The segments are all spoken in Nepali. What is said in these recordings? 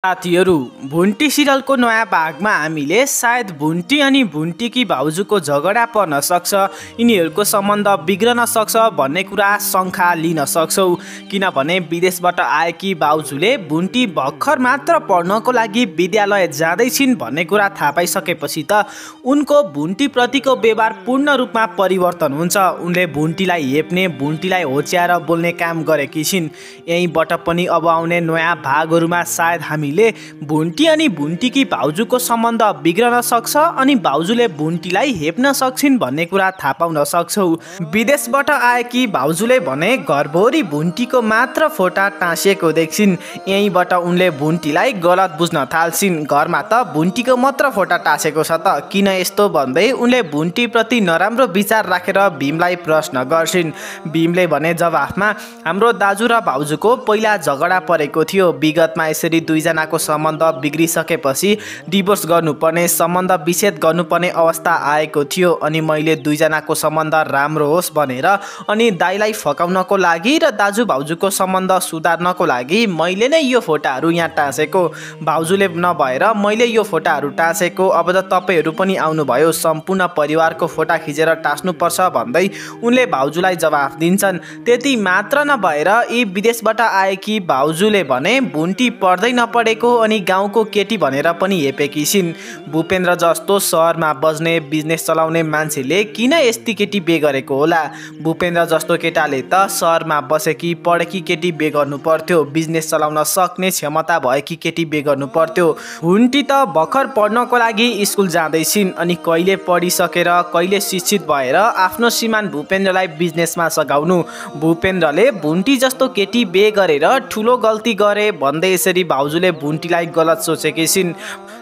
साथीहरू, भुन्टी सिरियलको नयाँ भागमा हामीले सायद भुन्टी अनि भुन्टीकी भाउजूको झगडा पर्न सक्छ, यिनीहरूको सम्बन्ध बिग्रन सक्छ भन्ने कुरा शङ्का लिन सक्छौँ। किनभने विदेशबाट आएकी भाउजूले भुन्टी भर्खर मात्र पढ्नको लागि विद्यालय जाँदैछिन् भन्ने कुरा थाहा पाइसकेपछि त उनको भुन्टीप्रतिको व्यवहार पूर्ण रूपमा परिवर्तन हुन्छ। उनले भुन्टीलाई हेप्ने, भुन्टीलाई होच्याएर बोल्ने काम गरेकी छिन्। यहीँबाट पनि अब आउने नयाँ भागहरूमा सायद हामी भुन्टी अनि भुन्टीकी भाउजूको सम्बन्ध बिग्रन सक्छ अनि भाउजूले भुन्टीलाई हेप्न सक्छिन् भन्ने कुरा थाहा पाउन सक्छौँ। विदेशबाट आएकी भाउजूले भने घरभरि भुन्टीको मात्र फोटा टाँसिएको देख्छिन्। यहीँबाट उनले भुन्टीलाई गलत बुझ्न थाल्छिन्। घरमा त भुन्टीको मात्र फोटा टाँसेको छ त किन यस्तो भन्दै उनले भुन्टीप्रति नराम्रो विचार राखेर भीमलाई प्रश्न गर्छिन्। भीमले भने जवाफमा, हाम्रो दाजु र भाउजूको पहिला झगडा परेको थियो। विगतमा यसरी दुईजना को सम्बन्ध बिग्रिसकेपछि डिभोर्स गर्नुपर्ने, सम्बन्ध विच्छेद गर्नुपर्ने अवस्था आएको थियो अनि मैले दुईजनाको सम्बन्ध राम्रो होस् भनेर अनि दाइलाई फकाउनको लागि र दाजु भाउजूको सम्बन्ध सुधार्नको लागि मैले नै यो फोटाहरू यहाँ टाँसेको। भाउजूले नभएर मैले यो फोटाहरू टाँसेको। अब त तपाईहरू पनि आउनुभयो, सम्पूर्ण परिवारको फोटा खिचेर टाँस्नुपर्छ भन्दै उनले भाउजूलाई जवाफ दिन्छन्। त्यति मात्र नभएर यी विदेशबाट आएकी भाउजूले भने भुन्टी पढ्दै नपढे अनि गाउँको केटी भनेर पनि हेपेकी छिन्। भूपेन्द्र जस्तो सहरमा बस्ने, बिजनेस चलाउने मान्छेले किन यस्ती केटी बे गरेको होला? भूपेन्द्र जस्तो केटाले त सहरमा बसेकी पढेकी केटी बे गर्नु पर्थ्यो, बिजनेस चलाउन सक्ने क्षमता भएकी केटी बे गर्नु पर्थ्यो। भुन्टी त भर्खर पढ्नको लागि स्कुल जाँदैछिन् अनि कहिले पढिसकेर कहिले शिक्षित भएर आफ्नो श्रीमान भूपेन्द्रलाई बिजनेसमा सघाउनु। भूपेन्द्रले भुन्टी जस्तो केटी बे गरेर ठुलो गल्ती गरे भन्दै यसरी भाउजूले भुन्टीलाई गलत सोचेकी छिन्।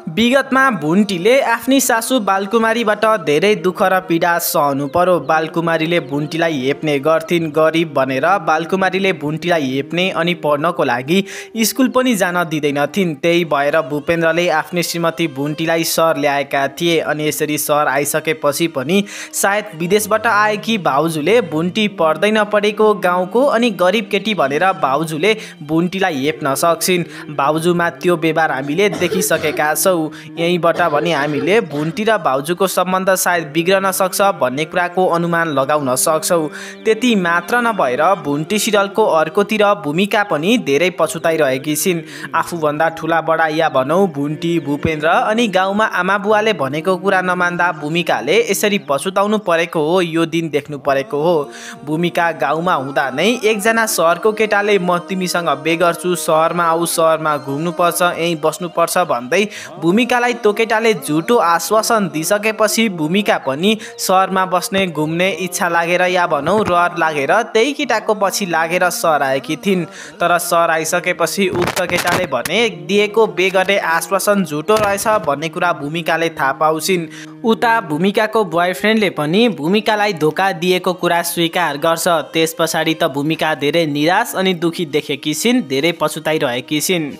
विगतमा भुन्टीले आफ्नी सासू बालकुमारीबाट धेरै दुःख र पीडा सहनु पर्यो। बालकुमारीले भुन्टीलाई हेप्ने गर्थिन्, गरिब भनेर बालकुमारीले भुन्टीलाई हेप्ने अनि पढ्नको लागि स्कुल पनि जान दिँदैनथिन्। त्यही भएर भूपेन्द्रले आफ्नी श्रीमती भुन्टीलाई सहर ल्याएका थिए अनि यसरी सहर आइसकेपछि पनि सायद विदेशबाट आएकी भाउजूले भुन्टी पढ्दै नपढेको गाउँको अनि गरिब केटी भनेर भाउजूले भुन्टीलाई हेप्न सक्छिन्। भाउजूमा त्यो व्यवहार हामीले देखिसकेका छौँ। यहीँबाट भने हामीले भुन्टी र भाउजूको सम्बन्ध सायद बिग्रन सक्छ भन्ने कुराको अनुमान लगाउन सक्छौँ। त्यति मात्र नभएर भुन्टी सिरियलको अर्कोतिर भूमिका पनि धेरै पछुताइरहेकी छिन्। आफूभन्दा ठुला बडा या भनौँ भुन्टी, भूपेन्द्र अनि गाउँमा आमा बुवाले भनेको कुरा नमान्दा भूमिकाले यसरी पछुताउनु परेको हो, यो दिन देख्नु परेको हो। भूमिका गाउँमा हुँदा नै एकजना सहरको केटाले म तिमीसँग बे गर्छु, सहरमा आऊ, सहरमा घुम्नुपर्छ, यहीँ बस्नुपर्छ भन्दै भूमिकालाई त्यो केटाले झुटो आश्वासन दिइसकेपछि भूमिका पनि सहरमा बस्ने, घुम्ने इच्छा लागेर या भनौँ रहर लागेर त्यही केटाको पछि लागेर सहर आएकी थिइन्। तर सहर आइसकेपछि उक्त केटाले भने दिएको बे गर्ने आश्वासन झुटो रहेछ भन्ने कुरा भूमिकाले थाहा पाउँछिन्। उता भूमिकाको बोयफ्रेन्डले पनि भूमिकालाई धोका दिएको कुरा स्वीकार गर्छ। त्यस पछाडि त भूमिका धेरै निराश अनि दुखी देखेकी छिन्, धेरै पछुताइरहेकी छिन्।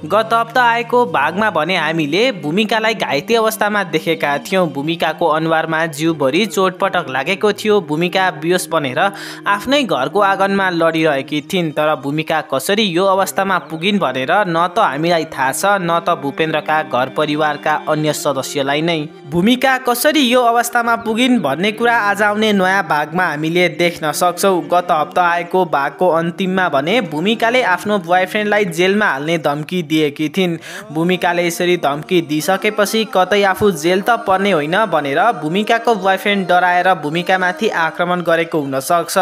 गत हप्ता आएको भागमा भने हामीले भूमिकालाई घाइते अवस्थामा देखेका थियौँ। भूमिकाको अनुहारमा जिउभरि चोटपटक लागेको थियो। भूमिका बेहोस बनेर आफ्नै घरको आँगनमा लडिरहेकी थिइन्। तर भूमिका कसरी यो अवस्थामा पुगिन् भनेर न त हामीलाई थाहा छ न त भूपेन्द्रका घर परिवारका अन्य सदस्यलाई नै। भूमिका कसरी यो अवस्थामा पुगिन् भन्ने कुरा आज आउने नयाँ भागमा हामीले देख्न सक्छौँ। गत हप्ता आएको भागको अन्तिममा भने भूमिकाले आफ्नो बोयफ्रेन्डलाई जेलमा हाल्ने धम्की दिएकी थिइन्। भूमिकाले यसरी धम्की दिइसकेपछि कतै आफू जेल त पर्ने होइन भनेर भूमिकाको बोयफ्रेन्ड डराएर भूमिकामाथि आक्रमण गरेको हुन सक्छ।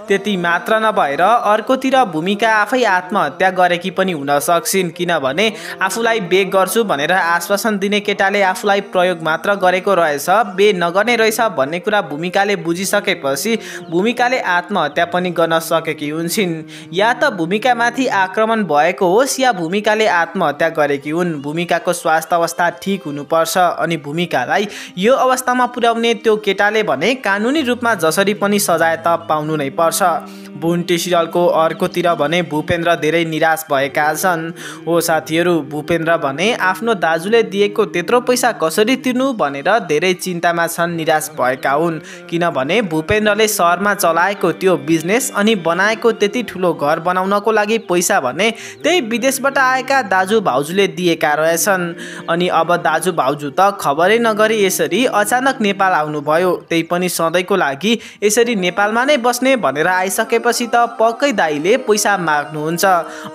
त्यति मात्र नभएर अर्कोतिर भूमिका आफै आत्महत्या गरेकी पनि हुन सक्छिन्। किनभने आफूलाई बे गर्छु भनेर आश्वासन दिने केटाले आफूलाई प्रयोग मात्र गरेको रहेछ, बे नगर्ने रहेछ भन्ने कुरा भूमिकाले बुझिसकेपछि भूमिकाले आत्महत्या पनि गर्न सकेकी हुन्छन्। या त भूमिकामाथि आक्रमण भएको होस् या भूमिकाले आत्महत्या गरेकी हुन्। भूमिकाको स्वास्थ्य स्वास्थ्य अवस्था ठिक हुनुपर्छ अनि भूमिकालाई यो अवस्थामा पुर्याउने त्यो केटाले भने कानुनी रूपमा जसरी पनि सजाय त पाउनु नै पर्छ। बुन्टी सिरियलको अर्कोतिर भने भूपेन्द्र धेरै निराश भएका छन्। हो साथीहरू, भूपेन्द्र भने आफ्नो दाजुले दिएको त्यत्रो पैसा कसरी तिर्नु भनेर धेरै चिन्तामा छन्, निराश भएका हुन्। किनभने भूपेन्द्रले सहरमा चलाएको त्यो बिजनेस अनि बनाएको त्यति ठुलो घर बनाउनको लागि पैसा भने त्यही विदेशबाट आएका दाजु भाउजूले दिएका रहेछन्। अनि अब दाजु भाउजू त खबरै नगरी यसरी अचानक नेपाल आउनुभयो, त्यही पनि सधैँको लागि यसरी नेपालमा नै बस्ने भनेर आइसकेपछि त पक्कै दाइले पैसा माग्नुहुन्छ।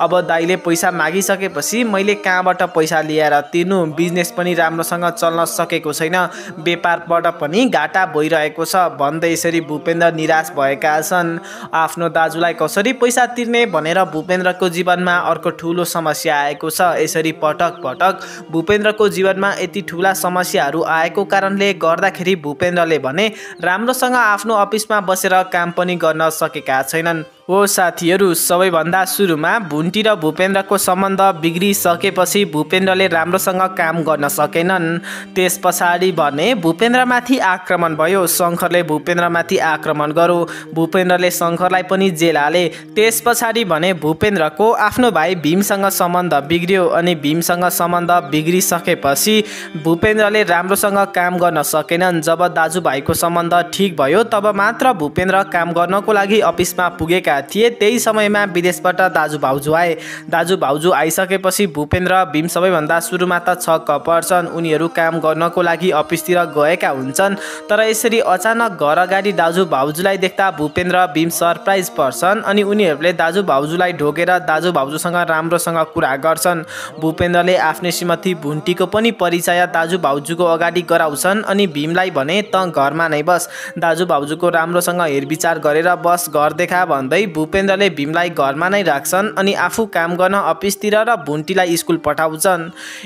अब दाइले पैसा मागिसकेपछि मैले कहाँबाट पैसा ल्याएर तिर्नु, बिजनेस पनि राम्रोसँग चल्न सकेको छैन, व्यापारबाट पनि घाटा भइरहेको छ भन्दै यसरी भूपेन्द्र निराश भएका छन्। आफ्नो दाजुलाई कसरी पैसा तिर्ने भनेर भूपेन्द्रको जीवनमा अर्को ठुलो समस्या आएको छ। यसरी पटक पटक भूपेन्द्रको जीवनमा यति ठुला समस्याहरू आएको कारणले गर्दाखेरि भूपेन्द्रले भने राम्रोसँग आफ्नो अफिसमा बसेर काम पनि गर्न सकेका छैनन्। हो साथीहरू, सबैभन्दा सुरुमा भुन्टी र भूपेन्द्रको सम्बन्ध बिग्रिसकेपछि भूपेन्द्रले राम्रोसँग काम गर्न सकेनन्। त्यस पछाडि भने भूपेन्द्रमाथि आक्रमण भयो। शङ्करले भूपेन्द्रमाथि आक्रमण गर्यो, भूपेन्द्रले शङ्करलाई पनि जेल हाले। त्यस पछाडि भने भूपेन्द्रको आफ्नो भाइ भीमसँग सम्बन्ध बिग्रियो अनि भीमसँग सम्बन्ध बिग्रिसकेपछि भूपेन्द्रले राम्रोसँग काम गर्न सकेनन्। जब दाजुभाइको सम्बन्ध ठिक भयो तब मात्र भूपेन्द्र काम गर्नको लागि अफिसमा पुगेका थिए। त्यही समयमा विदेशबाट दाजु भाउजू आए। दाजु भाउजू आइसकेपछि भूपेन्द्र भीम सबैभन्दा सुरुमा त छक्क पर्छन्। उनीहरू काम गर्नको लागि अफिसतिर गएका हुन्छन्, तर यसरी अचानक घर अगाडि दाजु भाउजूलाई देख्दा भूपेन्द्र भीम सरप्राइज पर्छन् अनि उनीहरूले दाजु भाउजूलाई ढोकेर दाजु भाउजूसँग राम्रोसँग कुरा गर्छन्। भूपेन्द्रले आफ्नो श्रीमती भुन्टीको पनि परिचय दाजु भाउजूको अगाडि गराउँछन् अनि भीमलाई भने त घरमा नै बस, दाजु भाउजूको राम्रोसँग हेरविचार गरेर बस, घर देखा भन्दै भूपेन्द्रले भीमलाई घरमा नै राख्छन् अनि आफू काम गर्न अफिसतिर र भुन्टीलाई स्कुल पठाउँछन्।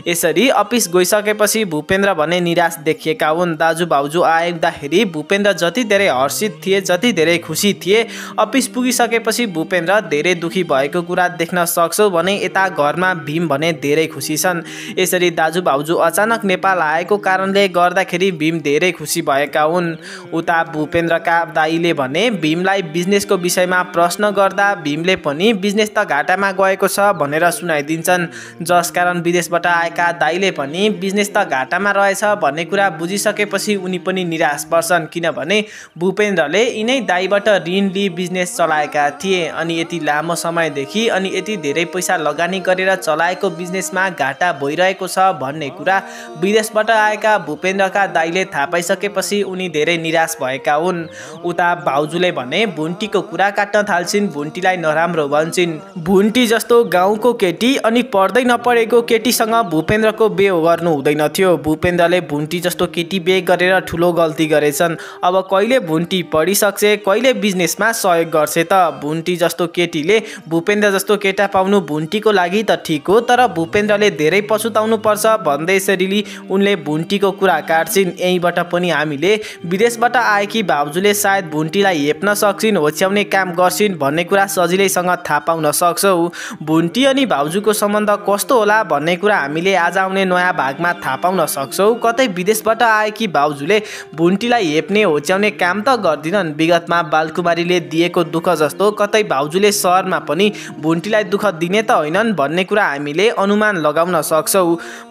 यसरी अफिस गइसकेपछि भूपेन्द्र भने निराश देखिएका हुन्। दाजु भाउजू आउँदाखेरि भूपेन्द्र जति धेरै हर्षित थिए, जति धेरै खुसी थिए, अफिस पुगिसकेपछि भूपेन्द्र धेरै दुखी भएको कुरा देख्न सक्छौ भने यता घरमा भीम भने धेरै खुसी छन्। यसरी दाजु भाउजू अचानक नेपाल आएको कारणले गर्दाखेरि भीम धेरै खुसी भएका हुन्। उता भूपेन्द्रका दाइले भने भीमलाई बिजनेसको विषयमा प्रश्न गर्दा भीमले पनि बिजनेस त घाटामा गएको छ भनेर सुनाइदिन्छन्, जसकारण विदेशबाट आएका दाइले पनि बिजनेस त घाटामा रहेछ भन्ने कुरा बुझिसकेपछि उनी पनि निराश पर्छन्। किनभने भूपेन्द्रले यिनै दाइबाट ऋण लिई बिजनेस चलाएका थिए अनि यति लामो समयदेखि अनि यति धेरै पैसा लगानी गरेर चलाएको बिजनेसमा घाटा भइरहेको छ भन्ने कुरा विदेशबाट आएका भूपेन्द्रका दाइले थाहा पाइसकेपछि उनी धेरै निराश भएका हुन्। उता भाउजूले भने भुन्टीको कुरा काट्न थाल्छिन्, भुन्टीलाई नराम्रो भन्छन्। भुन्टी जस्तो गाउँको केटी अनि पढ्दै नपढेको केटीसँग भूपेन्द्रको बिहे गर्नु हुँदैन थियो। भूपेन्द्रले भुन्टी जस्तो केटी बिहे गरेर ठुलो गल्ती गरेछन्। अब कहिले भुन्टी पढिसक्छ, कहिले बिजनेसमा सहयोग गर्छ त। भुन्टी जस्तो केटीले भूपेन्द्र जस्तो केटा पाउनु भुन्टीको लागि त ठिक हो, तर भूपेन्द्रले धेरै पछुताउनु पर्छ भन्दै यसरी उनले भुन्टीको कुरा काट्छिन्। यहीँबाट पनि हामीले विदेशबाट आएकी भाउजूले सायद भुन्टीलाई हेप्न सक्छिन्, होच्याउने काम गर्छिन् भन्ने कुरा सजिलैसँग थाहा पाउन सक्छौ। भुन्टी अनि भाउजूको सम्बन्ध कस्तो होला भन्ने कुरा हामीले आज आउने नयाँ भागमा थाहा पाउन सक्छौ। कतै विदेशबाट आएकी भाउजूले भुन्टीलाई हेप्ने होच्याउने काम त गर्दिनन्। विगतमा बालकुमारीले दिएको दुःख जस्तो कतै भाउजूले सहरमा पनि भुन्टीलाई दुःख दिने त होइनन् भन्ने कुरा हामीले अनुमान लगाउन सक्छौ।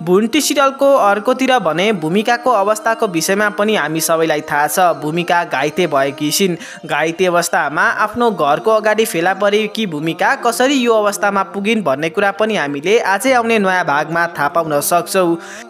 भुन्टी सिरियलको अर्कोतिर भने भूमिकाको अवस्थाको विषयमा पनि हामी सबैलाई थाहा छ। भूमिका घाइते भएकी छिन्। घाइते अवस्थामा आफ्नो घरको अगाडि फेला परेकी भूमिका कसरी यो अवस्थामा पुगिन् भन्ने कुरा पनि हामीले आजै आउने नयाँ भागमा थाहा पाउन सक्छौ।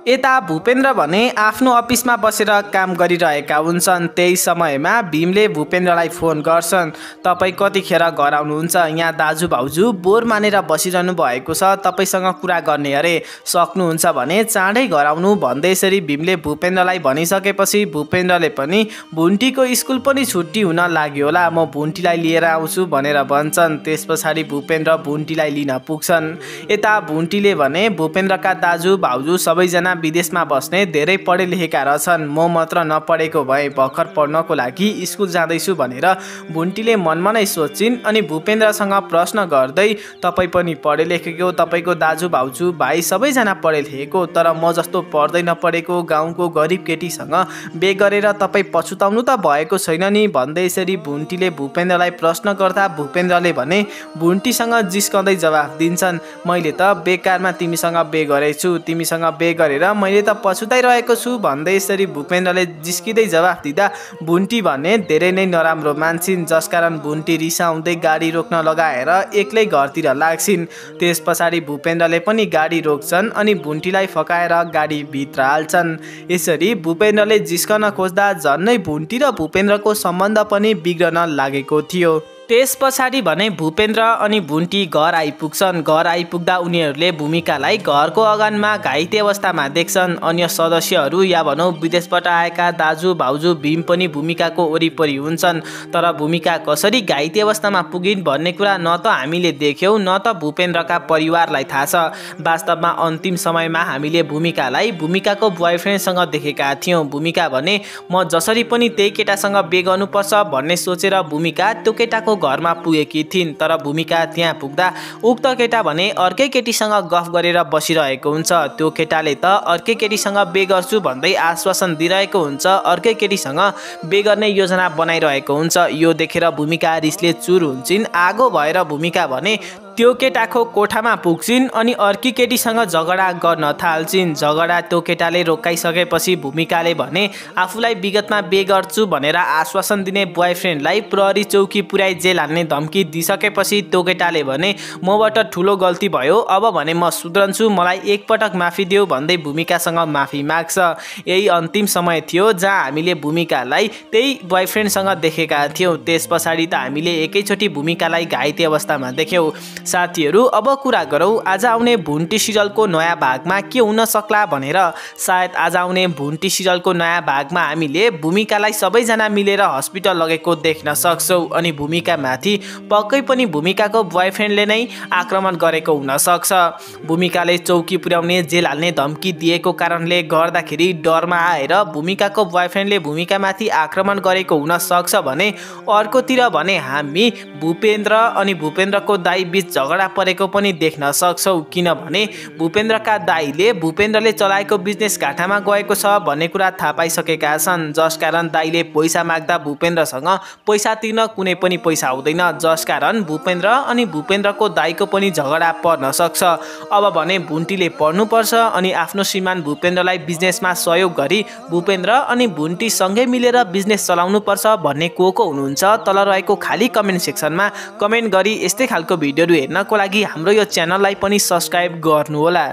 यता भूपेन्द्र भने आफ्नो अफिसमा बसेर काम गरिरहेका हुन्छन्। त्यही समयमा भीमले भूपेन्द्रलाई फोन गर्छन्, तपाईँ कतिखेर घर आउनुहुन्छ? यहाँ दाजु भाउजू बोर मानेर बसिरहनु भएको छ, तपाईँसँग कुरा गर्ने अरे, सक्नुहुन्छ भने चाँडै घर आउनु भन्दै यसरी भीमले भूपेन्द्रलाई भनिसकेपछि भूपेन्द्रले पनि भुन्टीको स्कुल पनि छुट्टी हुन लाग्यो होला, म भुन्टीलाई लिएर आउँछु भनेर भन्छन्। त्यसपछाडि भूपेन्द्र भुन्टीलाई लिन पुग्छन्। यता भुन्टीले भने भूपेन्द्रका दाजु भाउजू सबैजना विदेशमा बस्ने धेरै पढे लेखेका रहेछन्, म मात्र नपढेको भए भर्खर पढ्नको लागि स्कुल जाँदैछु भनेर भुन्टीले मनमा नै सोचिन्। अनि भूपेन्द्रसँग प्रश्न गर्दै तपाईँ पनि पढे लेखेको, तपाईँको दाजु भाउजू भाइ सबैजना पढे लेखेको, तर म जस्तो पढ्दै नपढेको गाउँको गरिब केटीसँग बे गरेर तपाईँ पछुताउनु त भएको छैन नि भन्दै यसरी भुन्टीले भूपेन्द्रलाई प्रश्न गर्दा भूपेन्द्रले भने भुन्टीसँग जिस्काउँदै जवाफ दिन्छन्, मैले त बेकारमा तिमीसँग बे गरेछु, तिमीसँग बे गरेर मैले त पछुताइरहेको छु भन्दै यसरी भूपेन्द्रले जिस्किँदै जवाफ दिँदा भुन्टी भने धेरै नै नराम्रो मान्छिन्, जसकारण भुन्टी रिसाउँदै गाडी रोक्न लगाएर एक्लै घरतिर लाग्छिन्। त्यस पछाडि भूपेन्द्रले पनि गाडी रोक्छन् अनि भुन्टीलाई फकाएर गाडी भित्र हाल्छन्। यसरी भूपेन्द्रले जिस्कन खोज्दा झन्नै भुन्टी र भूपेन्द्रको सम्बन्ध पनि बिग्रन लागेको थियो। त्यस पछाडि भने भूपेन्द्र अनि भुन्टी घर आइपुग्छन्। घर आइपुग्दा उनीहरूले भूमिकालाई घरको अगानमा घाइते अवस्थामा देख्छन्। अन्य सदस्यहरू या भनौँ विदेशबाट आएका दाजु भाउजू भीम पनि भूमिकाको वरिपरि हुन्छन्, तर भूमिका कसरी घाइते अवस्थामा पुगिन् भन्ने कुरा न त हामीले देख्यौँ न त भूपेन्द्रका परिवारलाई थाहा छ। वास्तवमा अन्तिम समयमा हामीले भूमिकालाई भूमिकाको बोयफ्रेन्डसँग देखेका थियौँ। भूमिका भने म जसरी पनि त्यही केटासँग बे गर्नुपर्छ भन्ने सोचेर भूमिका त्यो केटाको घरमा पुगेकी थिइन्, तर भूमिका त्यहाँ पुग्दा उक्त केटा भने अर्कै केटीसँग गफ गरेर बसिरहेको हुन्छ। त्यो केटाले त अर्कै केटीसँग बे गर्छु भन्दै आश्वासन दिइरहेको हुन्छ, अर्कै केटीसँग बे गर्ने योजना बनाइरहेको हुन्छ। यो देखेर भूमिका रिसले चुर हुन्छन्। आगो भएर भूमिका भने त्यो केटाको कोठामा पुग्छिन् अनि अर्की केटीसँग झगडा गर्न थाल्छिन्। झगडा त्यो केटाले रोकाइसकेपछि भूमिकाले भने आफूलाई विगतमा बे गर्छु भनेर आश्वासन दिने बोयफ्रेन्डलाई प्रहरी चौकी पुर्याई जेल हाल्ने धम्की दिइसकेपछि त्यो केटाले भने मबाट ठुलो गल्ती भयो, अब भने म सुध्रन्छु, मलाई एकपटक माफी देऊ भन्दै भूमिकासँग माफी माग्छ। यही अन्तिम समय थियो जहाँ हामीले भूमिकालाई त्यही बोयफ्रेन्डसँग देखेका थियौँ। त्यस पछाडि त हामीले एकैचोटि भूमिकालाई घाइते अवस्थामा देख्यौँ। साथीहरू, अब कुरा गरौँ आज आउने भुन्टी सिरियलको नयाँ भागमा के हुन सक्ला भनेर। सायद आज आउने भुन्टी सिरियलको नयाँ भागमा हामीले भूमिकालाई सबैजना मिलेर हस्पिटल लगेको देख्न सक्छौँ अनि भूमिकामाथि पक्कै पनि भूमिकाको बोयफ्रेन्डले नै आक्रमण गरेको हुन सक्छ। भूमिकाले चौकी पुर्याउने जेल हाल्ने धम्की दिएको कारणले गर्दाखेरि डरमा आएर भूमिकाको बोयफ्रेन्डले भूमिकामाथि आक्रमण गरेको हुन सक्छ भने अर्कोतिर भने हामी भूपेन्द्र अनि भूपेन्द्रको दाइ बीच झगडा परेको पनि देख्न सक्छौँ, किनभने भूपेन्द्रका दाइले भूपेन्द्रले चलाएको बिजनेस घाटामा गएको छ भन्ने कुरा थाहा पाइसकेका छन्, जसकारण दाइले पैसा माग्दा भूपेन्द्रसँग पैसा तिर्न कुनै पनि पैसा हुँदैन, जसकारण भूपेन्द्र अनि भूपेन्द्रको दाइको पनि झगडा पर्न सक्छ। अब भने भुन्टीले पढ्नुपर्छ अनि आफ्नो श्रीमान भूपेन्द्रलाई बिजनेसमा सहयोग गरी भूपेन्द्र अनि भुन्टी सँगै मिलेर बिजनेस चलाउनुपर्छ भन्ने को हुनुहुन्छ तल रहेको खाली कमेन्ट सेक्सनमा कमेन्ट गरी यस्तै खालको भिडियोहरू हेर्नको लागि हाम्रो यो च्यानललाई पनि सब्स्क्राइब गर्नुहोला।